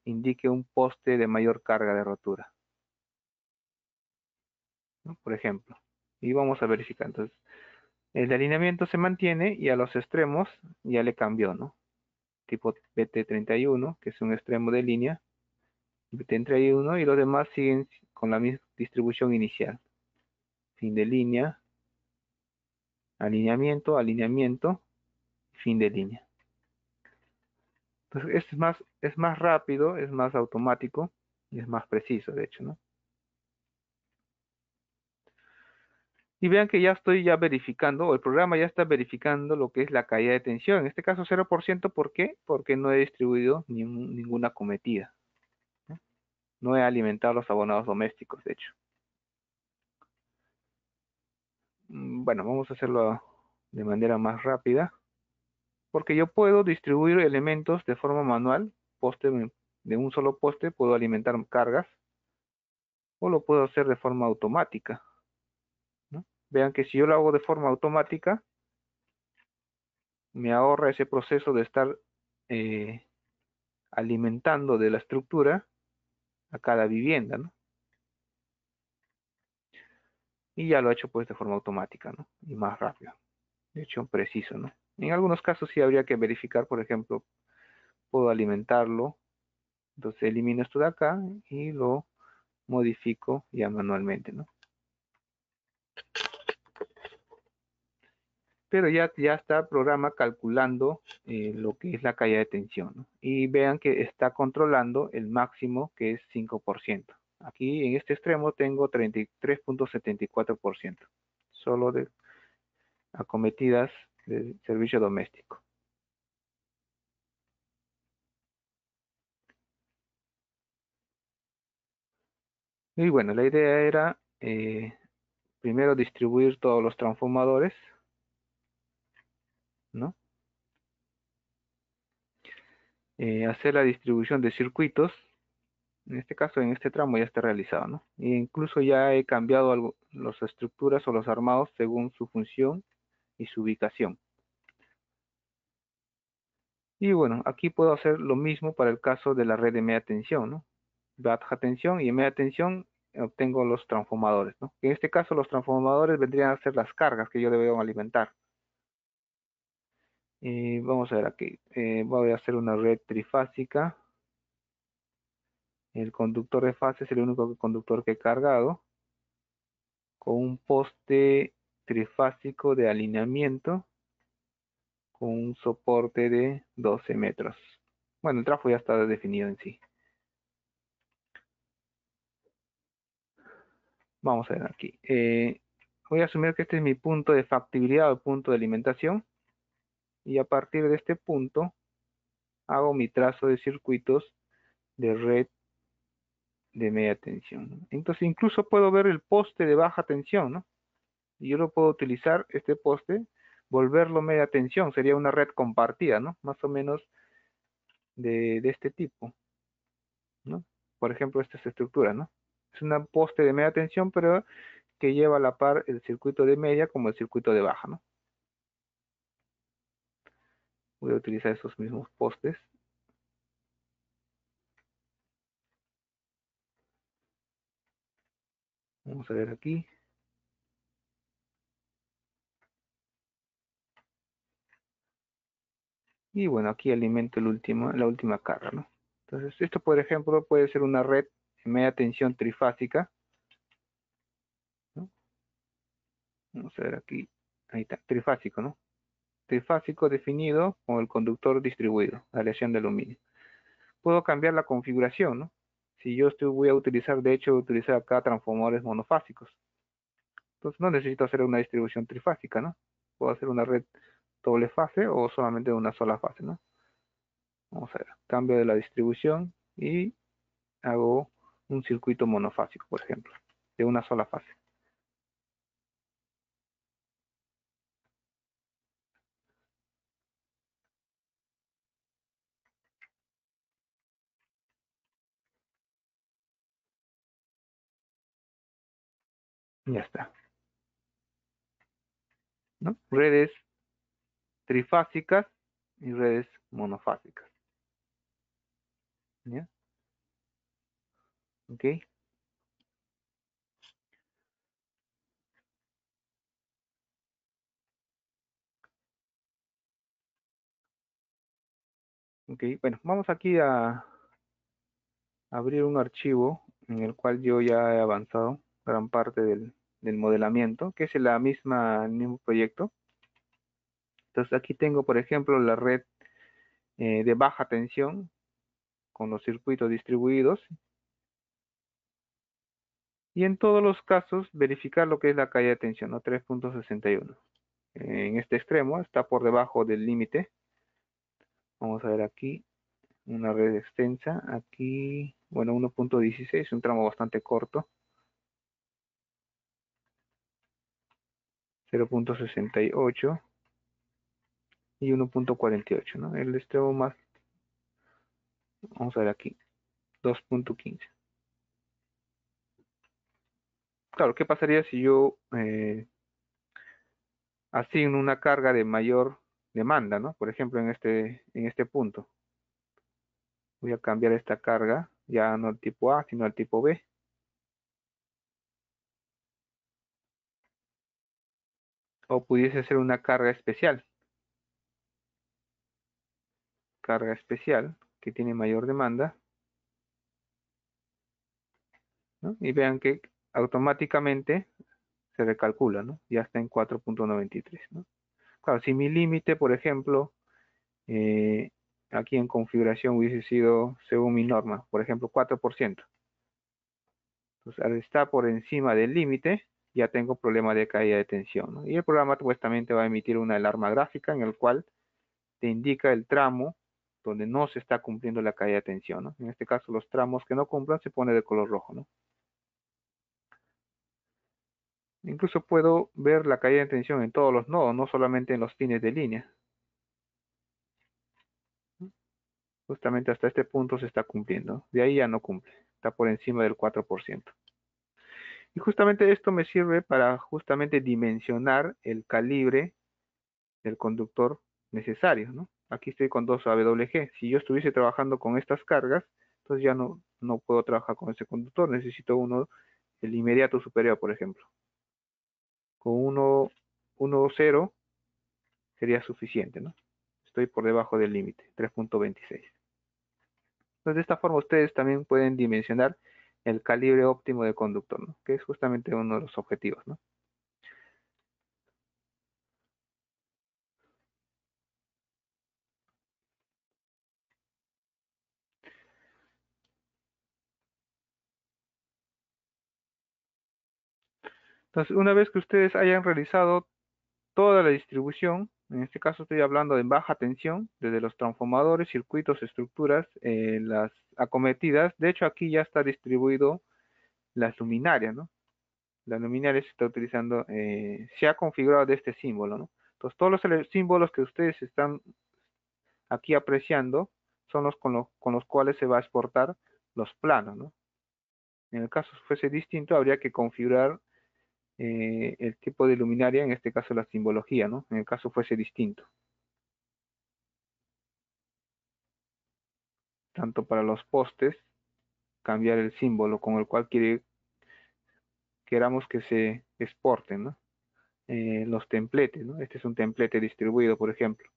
indique un poste de mayor carga de rotura, ¿no? Por ejemplo. Y vamos a verificar. Entonces, el alineamiento se mantiene y a los extremos ya le cambió, ¿no? Tipo BT31, que es un extremo de línea, BT31, y los demás siguen con la misma distribución inicial. Fin de línea, alineamiento, alineamiento, fin de línea. Entonces, es más rápido, es más automático y es más preciso, de hecho, ¿no? Y vean que ya estoy ya verificando, o el programa ya está verificando lo que es la caída de tensión. En este caso 0%, ¿por qué? Porque no he distribuido ninguna cometida, ¿no? No he alimentado los abonados domésticos, de hecho. Bueno, vamos a hacerlo de manera más rápida, porque yo puedo distribuir elementos de forma manual, poste de un solo poste, puedo alimentar cargas, o lo puedo hacer de forma automática, ¿no? Vean que si yo lo hago de forma automática, me ahorra ese proceso de estar eh, alimentando de la estructura a cada vivienda, ¿no? Y ya lo he hecho pues de forma automática, ¿no? Y más rápido, de hecho preciso, ¿no? En algunos casos sí habría que verificar, por ejemplo, puedo alimentarlo, entonces elimino esto de acá y lo modifico ya manualmente, ¿no? Pero ya está el programa calculando lo que es la caída de tensión, ¿no? Y vean que está controlando el máximo, que es 5%. Aquí en este extremo tengo 33.74%, solo de acometidas de servicio doméstico. Y bueno, la idea era primero distribuir todos los transformadores, ¿no? Hacer la distribución de circuitos En este caso, en este tramo ya está realizado, ¿no? E incluso ya he cambiado las estructuras o los armados según su función y su ubicación. Y bueno, aquí puedo hacer lo mismo para el caso de la red de media tensión, ¿no? Baja tensión y en media tensión obtengo los transformadores, ¿no? En este caso los transformadores vendrían a ser las cargas que yo debo alimentar. Y vamos a ver aquí, voy a hacer una red trifásica. El conductor de fase es el único conductor que he cargado, con un poste trifásico de alineamiento, con un soporte de 12 metros. Bueno, el trafo ya está definido en sí. Vamos a ver aquí. Voy a asumir que este es mi punto de factibilidad o punto de alimentación. Y a partir de este punto hago mi trazo de circuitos de red de media tensión, ¿no? Entonces incluso puedo ver el poste de baja tensión, ¿no? Y yo lo puedo utilizar, este poste, volverlo media tensión. Sería una red compartida, ¿no? Más o menos de este tipo, ¿no? Por ejemplo, esta es estructura, ¿no? Es una poste de media tensión, pero que lleva a la par el circuito de media como el circuito de baja, ¿no? Voy a utilizar esos mismos postes. Vamos a ver aquí. Y bueno, aquí alimento la última carga, ¿no? Entonces, esto, por ejemplo, puede ser una red de media tensión trifásica, ¿no? Vamos a ver aquí. Ahí está, trifásico, ¿no? Trifásico definido con el conductor distribuido, aleación de aluminio. Puedo cambiar la configuración, ¿no? Si yo voy a utilizar, de hecho, utilizar acá transformadores monofásicos. Entonces no necesito hacer una distribución trifásica, ¿no? Puedo hacer una red doble fase o solamente una sola fase, ¿no? Vamos a ver, cambio de la distribución y hago un circuito monofásico, por ejemplo, de una sola fase. Ya está, ¿no? Redes trifásicas y redes monofásicas, ¿ya? ¿Ok? Ok, bueno, vamos aquí a abrir un archivo en el cual yo ya he avanzado gran parte del modelamiento, que es el mismo proyecto. Entonces aquí tengo, por ejemplo, la red de baja tensión con los circuitos distribuidos y en todos los casos verificar lo que es la caída de tensión, ¿no? 3.61. En este extremo está por debajo del límite. Vamos a ver aquí una red extensa. Aquí, bueno, 1.16, un tramo bastante corto. 0.68 y 1.48, ¿no? El extremo más, vamos a ver aquí, 2.15. Claro, ¿qué pasaría si yo asigno una carga de mayor demanda, ¿no? Por ejemplo, en este punto. Voy a cambiar esta carga, ya no al tipo A, sino al tipo B. O pudiese ser una carga especial, que tiene mayor demanda, ¿no? Y vean que automáticamente se recalcula, ¿no? Ya está en 4.93, ¿no? Claro, si mi límite, por ejemplo, eh, aquí en configuración hubiese sido según mi norma, por ejemplo, 4%. Entonces, al estar por encima del límite, ya tengo problema de caída de tensión, ¿no? Y el programa supuestamente va a emitir una alarma gráfica en el cual te indica el tramo donde no se está cumpliendo la caída de tensión, ¿no? En este caso, los tramos que no cumplan se pone de color rojo, ¿no? Incluso puedo ver la caída de tensión en todos los nodos, no solamente en los fines de línea. Justamente hasta este punto se está cumpliendo. De ahí ya no cumple. está por encima del 4%. Y justamente esto me sirve para justamente dimensionar el calibre del conductor necesario, ¿no? Aquí estoy con 2 AWG. Si yo estuviese trabajando con estas cargas, entonces ya no puedo trabajar con ese conductor. Necesito uno, el inmediato superior, por ejemplo. Con 1.0 sería suficiente, ¿no? Estoy por debajo del límite, 3.26. Entonces, de esta forma ustedes también pueden dimensionar el calibre óptimo de conductor, ¿no? Que es justamente uno de los objetivos, ¿no? Entonces, una vez que ustedes hayan realizado toda la distribución, en este caso estoy hablando de baja tensión, desde los transformadores, circuitos, estructuras, las acometidas. De hecho, aquí ya está distribuido las luminarias, ¿no? La luminaria se está utilizando, se ha configurado de este símbolo, ¿no? Entonces, todos los símbolos que ustedes están aquí apreciando son los con los cuales se va a exportar los planos, ¿no? En el caso fuese distinto, habría que configurar el tipo de luminaria, en este caso la simbología, ¿no? En el caso fuese distinto. Tanto para los postes, cambiar el símbolo con el cual queramos que se exporten, ¿no? Los templetes, ¿no? Este es un templete distribuido, por ejemplo.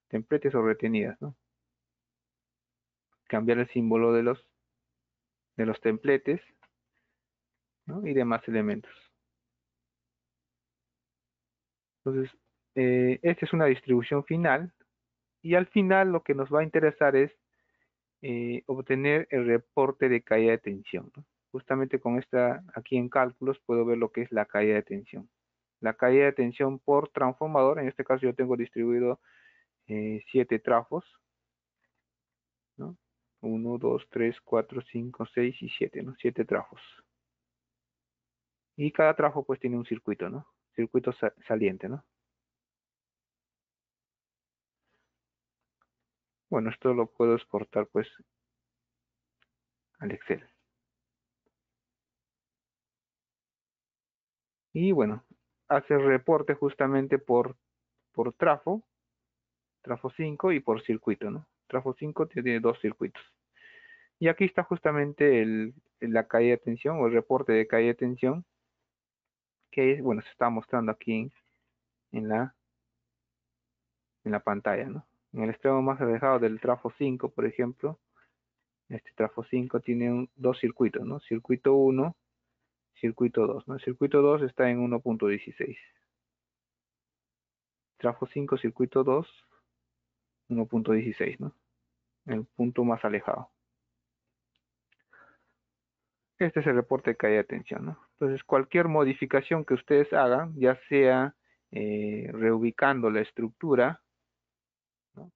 Templetes o retenidas, ¿no? Cambiar el símbolo de los templetes, ¿no? Y demás elementos. Entonces, esta es una distribución final y al final lo que nos va a interesar es obtener el reporte de caída de tensión, ¿no? Justamente con esta, aquí en cálculos puedo ver lo que es la caída de tensión. La caída de tensión por transformador, en este caso yo tengo distribuido 7 trafos, ¿no? 1, 2, 3, 4, 5, 6 y 7, ¿no? 7 trafos. Y cada trafo pues tiene un circuito, ¿no? Circuito saliente, ¿no? Bueno, esto lo puedo exportar pues al Excel. Y bueno, hace reporte justamente por trafo 5 y por circuito, ¿no? Trafo 5 tiene 2 circuitos. Y aquí está justamente la caída de tensión o el reporte de caída de tensión que, bueno, se está mostrando aquí en la pantalla, ¿no? En el extremo más alejado del trafo 5, por ejemplo, este trafo 5 tiene dos circuitos, ¿no? Circuito 1, circuito 2, ¿no? El circuito 2 está en 1.16. Trafo 5, circuito 2, 1.16, ¿no? El punto más alejado. Este es el reporte de caída de tensión, ¿no? Entonces, cualquier modificación que ustedes hagan, ya sea reubicando la estructura, ¿no?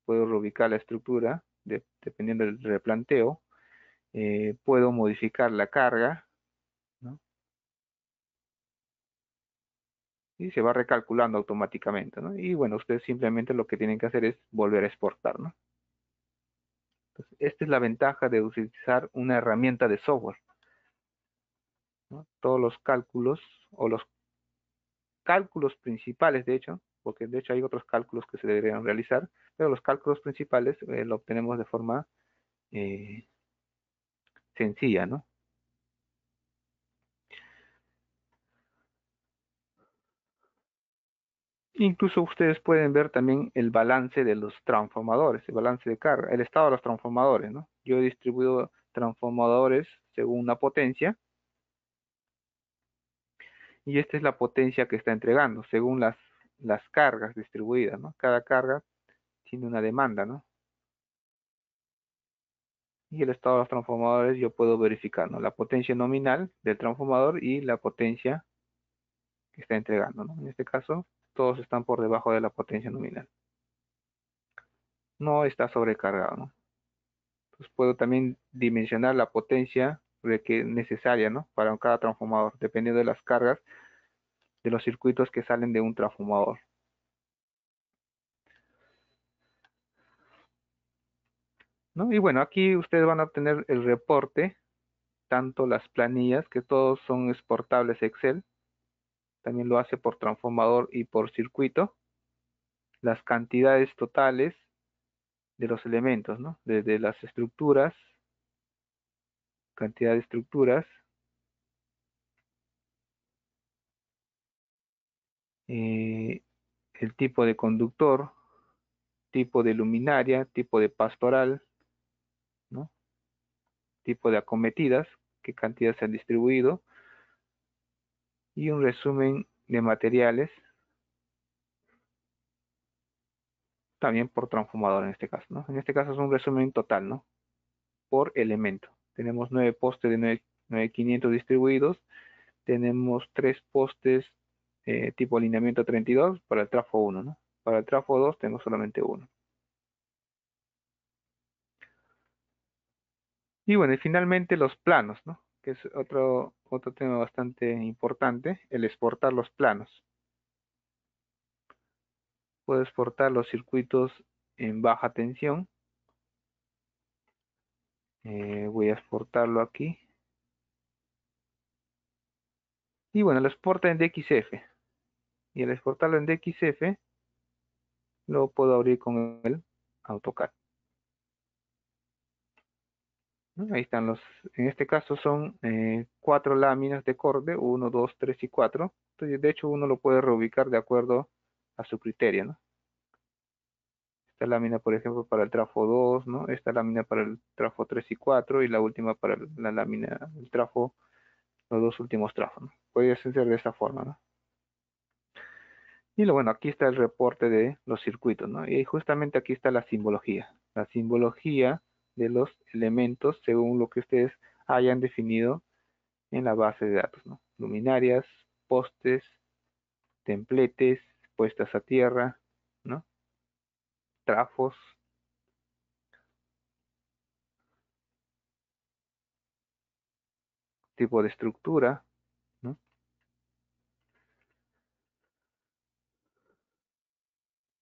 Puedo reubicar la estructura dependiendo del replanteo, puedo modificar la carga, ¿no? Y se va recalculando automáticamente, ¿no? Y bueno, ustedes simplemente lo que tienen que hacer es volver a exportar, ¿no? Entonces, esta es la ventaja de utilizar una herramienta de software, ¿no? Todos los cálculos o los cálculos principales, de hecho, porque de hecho hay otros cálculos que se deberían realizar, pero los cálculos principales lo obtenemos de forma eh, sencilla, ¿no? Incluso ustedes pueden ver también el balance de los transformadores, el balance de carga, el estado de los transformadores, ¿no? Yo he distribuido transformadores según una potencia y esta es la potencia que está entregando según las cargas distribuidas, ¿no? Cada carga tiene una demanda, ¿no? Y el estado de los transformadores yo puedo verificar, ¿no? La potencia nominal del transformador y la potencia que está entregando, ¿no? En este caso, todos están por debajo de la potencia nominal. No está sobrecargado, ¿no? Entonces puedo también dimensionar la potencia necesaria, ¿no? Para cada transformador, dependiendo de las cargas de los circuitos que salen de un transformador. ¿no? Y bueno, aquí ustedes van a obtener el reporte, tanto las planillas, que todos son exportables a Excel, también lo hace por transformador y por circuito, las cantidades totales de los elementos, ¿no? Desde las estructuras, cantidad de estructuras, eh, el tipo de conductor, tipo de luminaria, tipo de pastoral, ¿no? Tipo de acometidas, qué cantidad se han distribuido, y un resumen de materiales, también por transformador en este caso, ¿no? En este caso es un resumen total, ¿no? Por elemento. Tenemos 9 postes de 9500 distribuidos, tenemos 3 postes tipo alineamiento 32 para el trafo 1, ¿no? Para el trafo 2 tengo solamente uno. Y bueno, y finalmente los planos, ¿no? Que es otro tema bastante importante, el exportar los planos. Puedo exportar los circuitos en baja tensión. Voy a exportarlo aquí. Y bueno, lo exporta en DXF. Y al exportarlo en DXF, lo puedo abrir con el AutoCAD, ¿no? Ahí están en este caso son 4 láminas de corte, uno 2 3 y 4. Entonces, de hecho, uno lo puede reubicar de acuerdo a su criterio, ¿no? Esta lámina, por ejemplo, para el trafo 2, ¿no? Esta lámina para el trafo 3 y 4 y la última para la lámina, el trafo, los dos últimos trafos, ¿no? Puede ser de esta forma, ¿no? Y bueno, aquí está el reporte de los circuitos, ¿no? Y justamente aquí está la simbología de los elementos según lo que ustedes hayan definido en la base de datos, ¿no? Luminarias, postes, templetes, puestas a tierra, ¿no? Trafos, tipo de estructura, ¿no?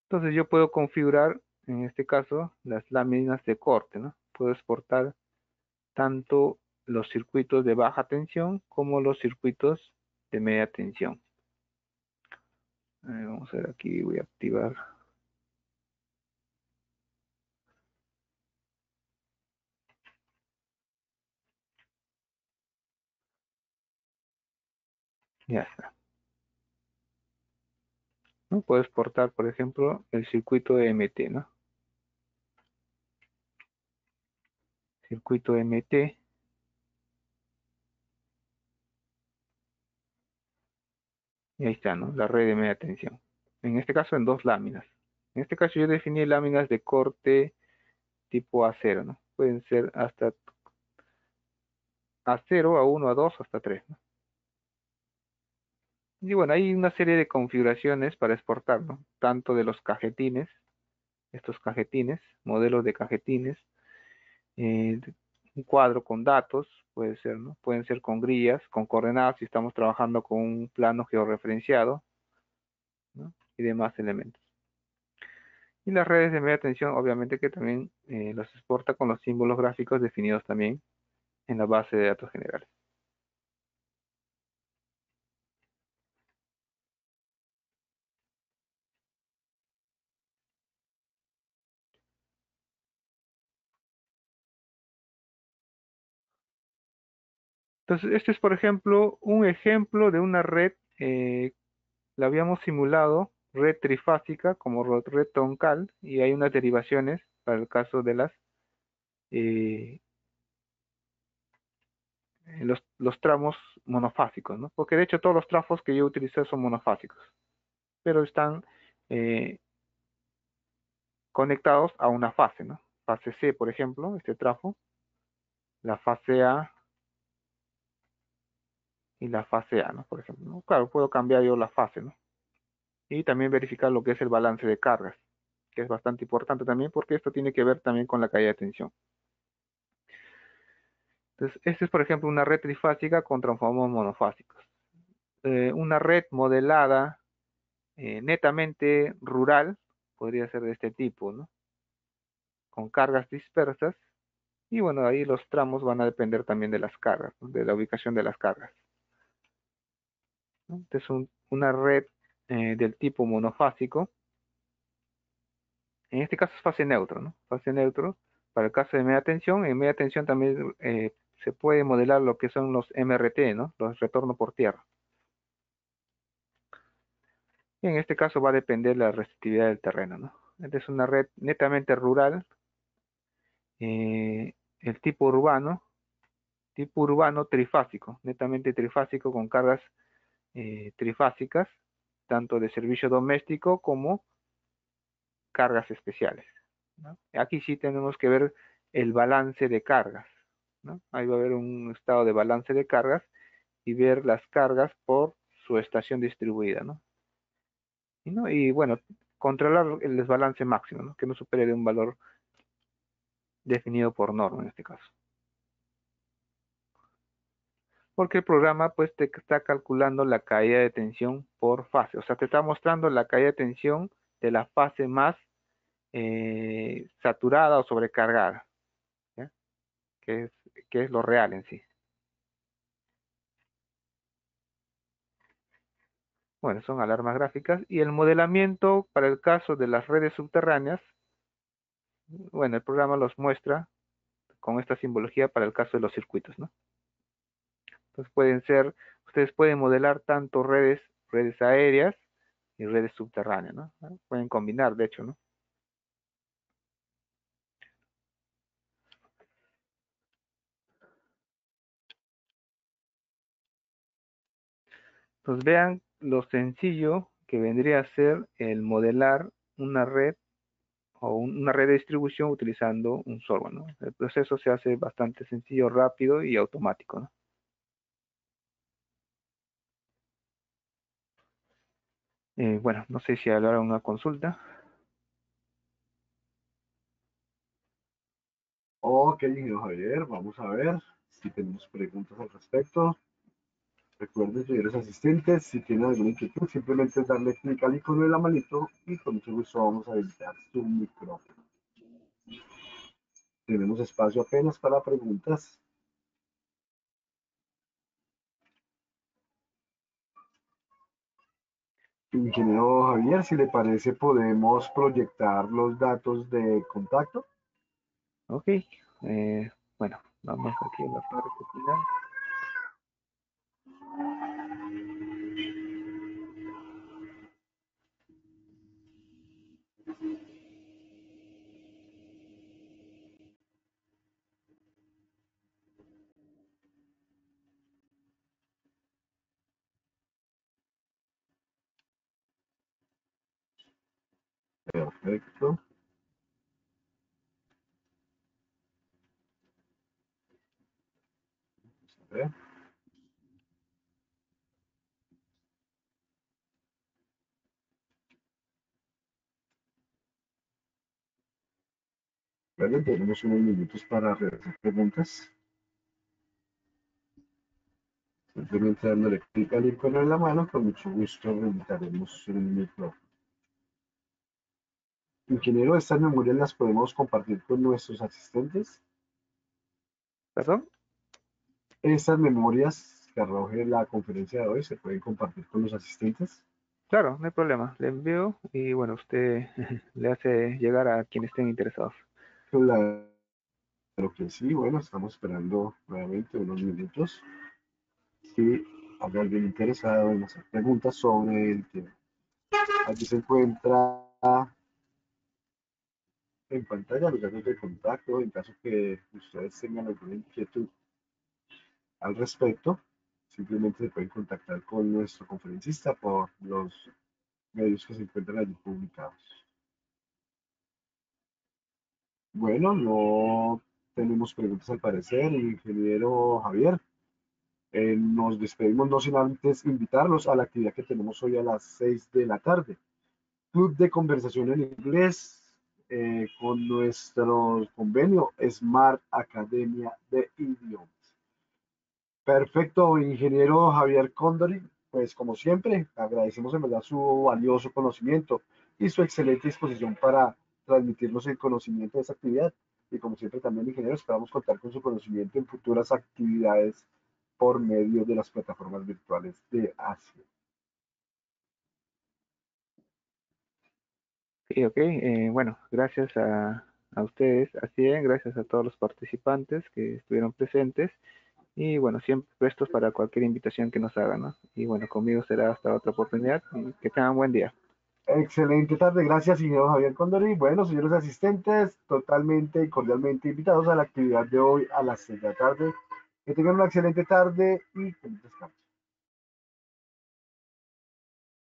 Entonces yo puedo configurar, en este caso, las láminas de corte, ¿no? Puedo exportar tanto los circuitos de baja tensión como los circuitos de media tensión. Vamos a ver aquí, voy a activar. Ya está, ¿no? Puedo exportar, por ejemplo, el circuito MT, ¿no? Circuito MT, y ahí está, ¿no? La red de media tensión. En este caso, en dos láminas. En este caso, yo definí láminas de corte tipo A0, ¿no? Pueden ser hasta A0, A1, A2, hasta 3, ¿no? Y bueno, hay una serie de configuraciones para exportar, ¿no? Tanto de los cajetines, estos cajetines, modelos de cajetines, eh, un cuadro con datos, puede ser, ¿no? Pueden ser con grillas, con coordenadas si estamos trabajando con un plano georreferenciado, ¿no? Y demás elementos. Y las redes de media tensión, obviamente que también los exporta con los símbolos gráficos definidos también en la base de datos generales. Entonces, este es, por ejemplo, un ejemplo de una red, la habíamos simulado, red trifásica como red troncal, y hay unas derivaciones para el caso de eh, los tramos monofásicos, ¿no? Porque de hecho todos los trafos que yo utilicé son monofásicos, pero están eh, conectados a una fase, ¿no? Fase C, por ejemplo, este trafo, la fase A y la fase A, ¿no? Por ejemplo, ¿no? Claro, puedo cambiar yo la fase, ¿no? Y también verificar lo que es el balance de cargas, que es bastante importante también porque esto tiene que ver también con la caída de tensión. Entonces, esta es, por ejemplo, una red trifásica con transformadores monofásicos. Una red modelada netamente rural podría ser de este tipo, ¿no? con cargas dispersas. Y bueno, ahí los tramos van a depender también de las cargas, ¿no? De la ubicación de las cargas, ¿no? Entonces, una red del tipo monofásico, en este caso es fase neutro, ¿no? Fase neutro. Para el caso de media tensión, en media tensión también se puede modelar lo que son los MRT, ¿no? Los retorno por tierra. Y en este caso va a depender de la resistividad del terreno, ¿no? Esta es una red netamente rural, el tipo urbano trifásico, netamente trifásico con cargas trifásicas, tanto de servicio doméstico como cargas especiales, ¿no? Aquí sí tenemos que ver el balance de cargas, ¿no? Ahí va a haber un estado de balance de cargas y ver las cargas por su estación distribuida, ¿no? Y bueno, controlar el desbalance máximo, ¿no? Que no supere de un valor definido por norma en este caso. Porque el programa pues te está calculando la caída de tensión por fase, o sea, te está mostrando la caída de tensión de la fase más saturada o sobrecargada, ¿ya? Que es, que es lo real en sí. Bueno, son alarmas gráficas y el modelamiento para el caso de las redes subterráneas, bueno, el programa los muestra con esta simbología para el caso de los circuitos, ¿no? Entonces ustedes pueden modelar tanto redes aéreas y redes subterráneas, ¿no? Pueden combinar, de hecho, ¿no? Entonces vean lo sencillo que vendría a ser el modelar una red o una red de distribución utilizando un software, ¿no? El proceso se hace bastante sencillo, rápido y automático, ¿no? Bueno, no sé si habrá una consulta. Ok, ingeniero Javier, vamos a ver si tenemos preguntas al respecto. Recuerden, señores asistentes, si tienen alguna inquietud, simplemente darle clic al icono de la manito y con mucho gusto vamos a habilitar su micrófono. Tenemos espacio apenas para preguntas. Ingeniero Javier, si le parece, podemos proyectar los datos de contacto. Ok, bueno, vamos aquí a la parte final. Perfecto. A ver. Bueno, tenemos unos minutos para realizar preguntas. Simplemente dándole clic al icono en la mano, con mucho gusto habilitaremos el micrófono. Ingeniero, estas memorias las podemos compartir con nuestros asistentes. ¿Perdón? Estas memorias que arroje la conferencia de hoy se pueden compartir con los asistentes. Claro, no hay problema. Le envío y bueno, usted le hace llegar a quienes estén interesados. Claro que sí. Bueno, estamos esperando nuevamente unos minutos. Si hay alguien interesado en hacer preguntas sobre el tema. Aquí se encuentra en pantalla los datos de contacto en caso que ustedes tengan alguna inquietud al respecto. Simplemente se pueden contactar con nuestro conferencista por los medios que se encuentran allí publicados. Bueno, no tenemos preguntas al parecer, ingeniero Javier. Nos despedimos no sin antes invitarlos a la actividad que tenemos hoy a las 6 de la tarde. Club de conversación en inglés con nuestro convenio Smart Academia de Idiomas. Perfecto, ingeniero Javier Cóndori. Pues como siempre, agradecemos en verdad su valioso conocimiento y su excelente disposición para transmitirnos el conocimiento de esa actividad. Y como siempre también, ingeniero, esperamos contar con su conocimiento en futuras actividades por medio de las plataformas virtuales de Asia. Sí, ok. Bueno, gracias a ustedes, así es, gracias a todos los participantes que estuvieron presentes y bueno, siempre prestos para cualquier invitación que nos hagan, ¿no? Y bueno, conmigo será hasta otra oportunidad y que tengan buen día. Excelente tarde, gracias, ingeniero Javier Condori. Bueno, señores asistentes, totalmente y cordialmente invitados a la actividad de hoy a las 6 de la tarde. Que tengan una excelente tarde y feliz descanso.